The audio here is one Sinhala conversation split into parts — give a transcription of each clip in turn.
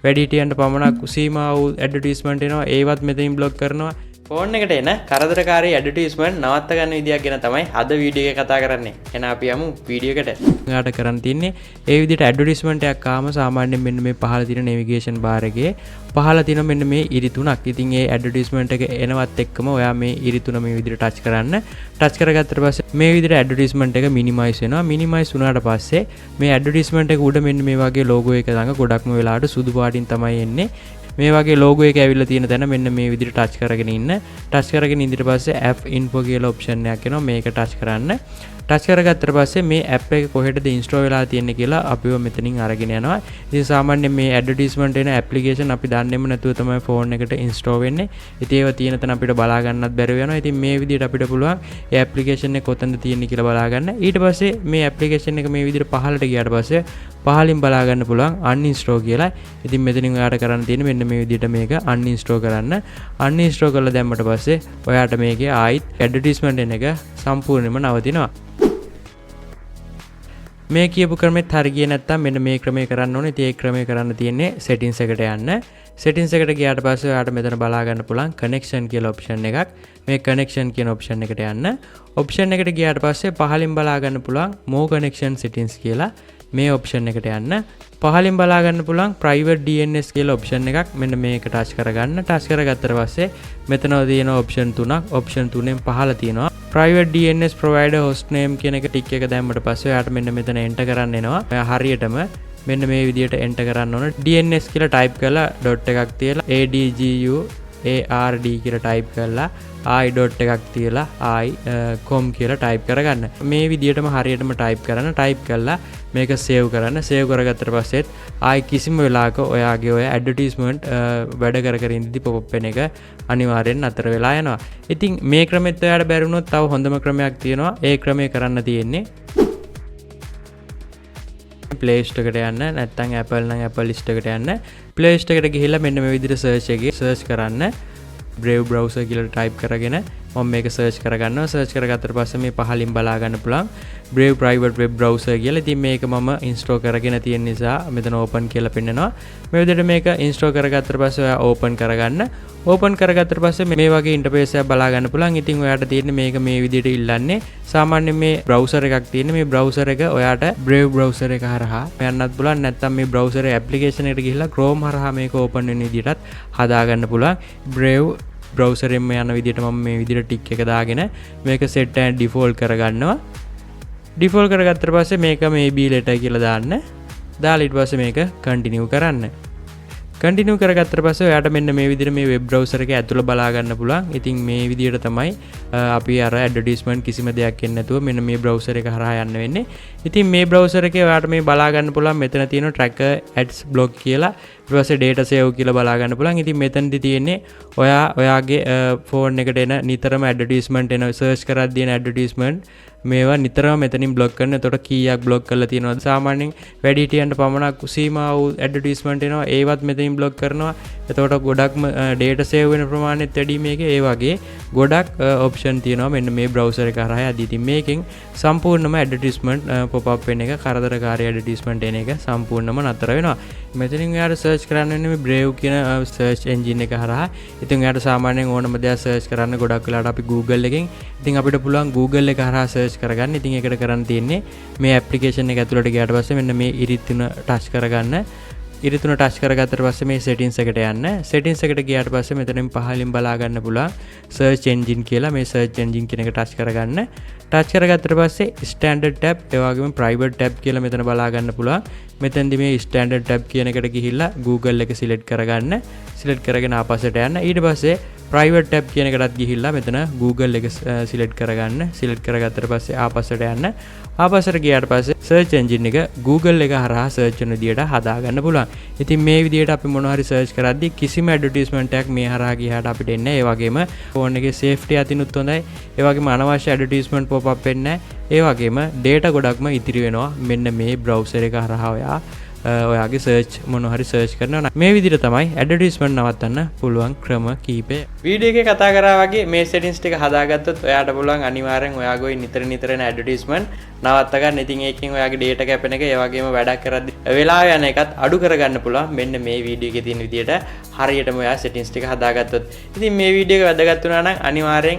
වැඩිහිටියන්ට පමණක් සීමා වූ ඇඩ්වර්ටයිස්මන්ට් එනවා. ඒවත් මෙතනින් බ්ලොක් කරනවා. ෆෝන් එකට එන කරදරකාරී ඇඩ්වර්ටයිස්මන්ට් නවත්ත ගන්න විදියක් ගැන තමයි අද වීඩියෝ එකේ කතා කරන්නේ. එහෙනම් අපි යමු වීඩියෝ එකට. ඔයාලට කරන්න තියෙන්නේ ඒ විදිහට ඇඩ්වර්ටයිස්මන්ට් එකක් ආවම සාමාන්‍යයෙන් මෙන්න මේ පහළ තියෙන නේවිගේෂන් බාර් එකේ පහළ තියෙන මෙන්න මේ ඉරි තුනක්. ඉතින් ඒ ඇඩ්වර්ටයිස්මන්ට් එක එනවත් එක්කම ඔයා මේ ඉරි තුන මේ විදිහට ටච් කරන්න. ටච් කරගත්තට පස්සේ මේ විදිහට ඇඩ්වර්ටයිස්මන්ට් එක මිනිමයිස් වෙනවා. මිනිමයිස් වුණාට පස්සේ මේ ඇඩ්වර්ටයිස්මන්ට් එක උඩ මෙන්න මේ වගේ ලෝගෝ එක ළඟ ගොඩක්ම වෙලාවට සුදු පාටින් තමයි එන්නේ. මේ වගේ ලෝගෝ එක ඇවිල්ලා තියෙන තැන මෙන්න මේ විදිහට ටච් කරගෙන ඉන්න. ටච් කරගෙන ඉඳිට පස්සේ app info කියලා ඔප්ෂන් එකක් එනවා. මේක ටච් කරන්න. ටච් කරගත්තට පස්සේ මේ app එක කොහෙටද ඉන්ස්ටෝල් වෙලා තියෙන්නේ කියලා අපිව මෙතනින් අරගෙන යනවා. ඉතින් සාමාන්‍යයෙන් මේ ඇඩ්වර්ටයිස්මන්ට් එන ඇප්ලිකේෂන් අපි දන්නේම නැතුව තමයි ෆෝන් එකට ඉන්ස්ටෝල් වෙන්නේ. ඉතින් ඒව තියෙන තැන අපිට බලා ගන්නත් බැරුව යනවා. ඉතින් මේ විදිහට අපිට පුළුවන් ඒ ඇප්ලිකේෂන් එක කොතනද තියෙන්නේ කියලා බලා ගන්න. ඊට පස්සේ මේ ඇප්ලිකේෂන් එක මේ විදිහට පහළට ගියාට පස්සේ පහලින් බලා ගන්න පුළුවන් uninstall කියලා. ඉතින් මෙතනින් ඔයාලට කරන්න තියෙන්නේ මෙන්න මේ විදිහට මේක uninstall කරන්න. uninstall කරලා දැම්මට පස්සේ ඔයාලට මේකේ ආයිත් ඇඩ්වර්ටයිස්මන්ට් එන එක සම්පූර්ණයෙන්ම නවතිනවා. මේ කියපු ක්‍රමෙත් හරි ගියේ නැත්නම් මෙන්න මේ ක්‍රමය කරන්න ඕනේ. ඉතින් ඒ ක්‍රමය කරන්න තියෙන්නේ settings එකට යන්න. settings එකට ගියාට පස්සේ ඔයාලට මෙතන බලා ගන්න පුළුවන් connection කියලා option එකක්. මේ connection කියන option එකට යන්න. option එකට ගියාට පස්සේ පහලින් බලා ගන්න පුළුවන් more connection settings කියලා මේ option එකට යන්න. පහලින් බලා ගන්න පුළුවන් private DNS කියලා option එකක්. මෙන්න මේක touch කරගන්න. touch කරගත්තට පස්සේ මෙතන තියෙන option තුනක්. option තුනෙන් පහල තියෙනවා private DNS provider host name කියන එක ටික් එක දැම්මට පස්සේ ඔයාලට මෙන්න මෙතන enter කරන්න එනවා. ඔයා හරියටම මෙන්න මේ විදිහට enter කරන්න ඕන. DNS කියලා type කරලා dot එකක් තියලා ADGUARD කියලා type කරලා I dot එකක් තියලා I com කියලා type කරගන්න. මේ විදිහටම හරියටම type කරන්න. type කරලා මේක save කරන්න. save කරගත්තට පස්සෙත් ආයි කිසිම වෙලාවක ඔයාගේ ඔය ඇඩ්වර්ටයිස්මන්ට් වැඩ කර ඉඳිදි pop up වෙන එක අනිවාර්යෙන් අතර වෙලා යනවා. ඉතින් මේ ක්‍රමෙත් ඔයාලට බැරි වුණොත් තව හොඳම ක්‍රමයක් තියෙනවා. ඒ ක්‍රමය කරන්න තියෙන්නේ Play Store එකට යන්න. නැත්නම් Apple නම් Apple Store එකට යන්න. Play Store එකට ගිහිල්ලා මෙන්න මේ විදිහට search එකේ search කරන්න. Brave browser කියලා type කරගෙන මම මේක search කරගන්නවා. search කරගත්තට පස්සේ මේ පහලින් බලා ගන්න පුළුවන් Brave private web browser කියලා. ඉතින් මේක මම install කරගෙන තියෙන නිසා මෙතන open කියලා පෙන්නනවා. මේ විදිහට මේක install කරගත්තට පස්සේ ඔයා open කරගන්න. open කරගත්තට පස්සේ මේ වගේ interface එකක් බලා ගන්න පුළුවන්. ඉතින් ඔයාට තියෙන්නේ මේක මේ විදිහට ඉල්ලන්නේ. සාමාන්‍යයෙන් මේ browser එකක් තියෙන්නේ. මේ browser එක ඔයාට Brave browser එක හරහා යන්නත් පුළුවන්. නැත්නම් මේ browser application එකට ගිහිල්ලා Chrome හරහා මේක open වෙන විදිහටත් හදා ගන්න පුළුවන්. Brave browser එකෙන් යන විදිහට මම මේ විදිහට ටික් එක දාගෙන මේක set and default කරගන්නවා. default කරගත්තට පස්සේ මේක maybe letter කියලා දාන්න. දාලා ඊට පස්සේ මේක continue කරන්න. continue කරගත්තට පස්සේ ඔයාට මෙන්න මේ විදිහට මේ web browser එක ඇතුළ බලා ගන්න පුළුවන්. ඉතින් මේ විදිහට තමයි අපි අර advertisement කිසිම දෙයක් එන්නේ නැතුව මෙන්න මේ browser එක හරහා යන්න වෙන්නේ. ඉතින් මේ browser එකේ ඔයාට මේ බලා ගන්න පුළුවන් මෙතන තියෙන tracker ads block කියලා ඊට පස්සේ data save කියලා බලා ගන්න පුළුවන්. ඉතින් මෙතනදි තියෙන්නේ ඔයාගේ phone එකට එන නිතරම advertisement එන search කරද්දී එන advertisement මේවා නිතරම මෙතනින් බ්ලොක් කරන. එතකොට කීයක් බ්ලොක් කරලා තියෙනවද? සාමාන්‍යයෙන් වැඩිහිටියන්ට පමණක් සීමා වූ ඇඩ්වර්ටයිස්මන්ට් එනවා. ඒවත් මෙතනින් බ්ලොක් කරනවා. එතකොට ගොඩක්ම data save වෙන ප්‍රමාණයත් වැඩි මේකේ. ඒ වගේ ගොඩක් ඔප්ෂන් තියෙනවා මෙන්න මේ browser එක හරහා යද්දී. ඉතින් මේකෙන් සම්පූර්ණම ඇඩ්වර්ටයිස්මන්ට් pop up වෙන එක, කරදරකාරී ඇඩ්වර්ටයිස්මන්ට් එන එක සම්පූර්ණම නතර වෙනවා. මෙතනින් ඔයාලා search කරන්න වෙන්නේ මේ Brave කියන search engine එක හරහා. ඉතින් ඔයාලා සාමාන්‍යයෙන් ඕනම දෙයක් search කරන්න ගොඩක් වෙලාවට අපි Google එකෙන්. ඉතින් අපිට පුළුවන් Google එක හරහා search කරගන්න. ඉතින් ඒකට කරන්න තියෙන්නේ මේ application එක ඇතුළට ගියාට පස්සේ මෙන්න මේ ඉරි තුන touch කරගන්න. ඉරි තුන touch කරගත්තට පස්සේ මේ settings එකට යන්න. settings එකට ගියාට පස්සේ මෙතනින් පහලින් බලා ගන්න පුළුවන් search engine කියලා. මේ search engine කියන එක touch කරගන්න. touch කරගත්තට පස්සේ standard tab ඒ වගේම private tab කියලා මෙතන බලා ගන්න පුළුවන්. මෙතෙන්දි මේ standard tab කියන එකට ගිහිල්ලා Google එක select කරගන්න. select කරගෙන ආපස්සට යන්න. ඊට පස්සේ private tab කියන එකටත් ගිහිල්ලා මෙතන Google එක select කරගන්න. select කරගත්තට පස්සේ ආපස්සට යන්න. ආපස්සට ගියාට පස්සේ search engine එක Google එක හරහා search කරන විදියට හදා ගන්න පුළුවන්. ඉතින් මේ විදියට අපි මොනවා හරි search කරද්දී කිසිම advertisement එකක් මේ හරහා ගියාට අපිට එන්නේ නැහැ. ඒ වගේම phone එකේ safety අතිනුත් හොඳයි. ඒ වගේම අනවශ්‍ය advertisement pop up වෙන්නේ නැහැ. ඒ වගේම data ගොඩක්ම ඉතිරි වෙනවා මෙන්න මේ browser එක හරහා ඔයා ඔයාගේ සර්ච් මොන හරි සර්ච් කරනවා. මේ විදිහට තමයි ඇඩ්වර්ටයිස්මන්ට් නවත්තන්න පුළුවන් ක්‍රම කීපය. වීඩියෝ එකේ කතා කරා වගේ මේ සෙටින්ග්ස් ටික හදාගත්තොත් ඔයාට පුළුවන් අනිවාර්යෙන් ඔයාගේ නිතර එන ඇඩ්වර්ටයිස්මන්ට් නවත්ත ගන්න. ඉතින් ඒකෙන් ඔයාගේ ඩේටා කැපෙන එක ඒ වගේම වැඩක් කරද්දි වෙලාව යන එකත් අඩු කරගන්න පුළුවන්. මෙන්න මේ වීඩියෝ එකේ තියෙන විදිහට හරියටම ඔයා සෙටින්ග්ස් ටික හදාගත්තොත්. ඉතින් මේ වීඩියෝ එක වැදගත් වුණා නම් අනිවාර්යෙන්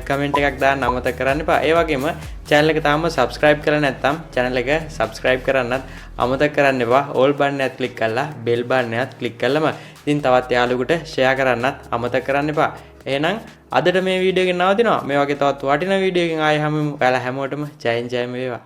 කමෙන්ට් එකක් දාන්න අමතක කරන්න එපා. ඒ වගේම channel එක තාම subscribe කරලා නැත්නම් channel එක subscribe කරන්නත් අමතක කරන්න එපා. all button එකත් click කරලා bell button එකත් click කළාම ඉතින් තවත් යාළුවෙකුට share කරන්නත් අමතක කරන්න එපා. එහෙනම් අදට මේ වීඩියෝ එක නවතිනවා. මේ වගේ තවත් වටිනා වීඩියෝ එකකින් ආයෙ හැමෝටම ජයෙන් ජයම වේවා.